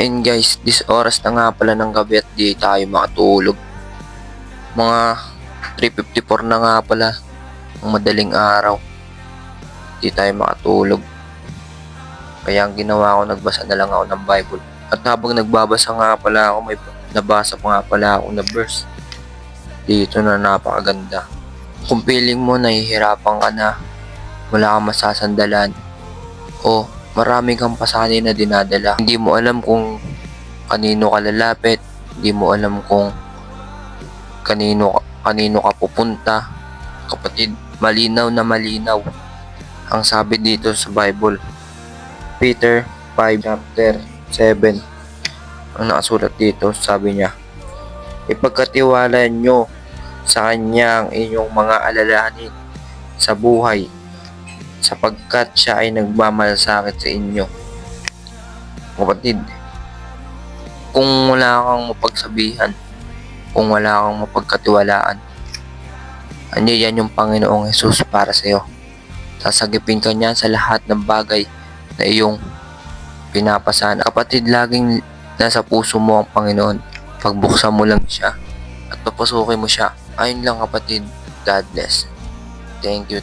And guys, this oras na nga pala ng gabi at di tayo makatulog. Mga 3:54 na nga pala ng madaling araw. Di tayo makatulog. Kaya ang ginawa ko, nagbasa na lang ako ng Bible. At habang nagbabasa nga pala ako, may nabasa pa nga pala ako na verse dito na napakaganda. Kung feeling mo nahihirapan ka na, wala kang masasandalan, o marami kang pasanin na dinadala, hindi mo alam kung kanino ka lalapit, hindi mo alam kung kanino ka pupunta, kapatid, malinaw na malinaw ang sabi dito sa Bible. Peter 5 chapter 7, ang nakasulat dito, sabi niya, ipagkatiwala nyo sa Kanya ang inyong mga alalahanin sa buhay, sapagkat Siya ay nagmamalasakit sa inyo. Kapatid, kung wala kang mapagsabihan, kung wala kang mapagkatiwalaan, andiyan yung Panginoong Jesus para sa iyo. Sasagipin ka niya sa lahat ng bagay na iyong pinapasana. Kapatid, laging nasa puso mo ang Panginoon. Pagbuksan mo lang siya at papasukin mo siya. Ayun lang kapatid. God bless. Thank you.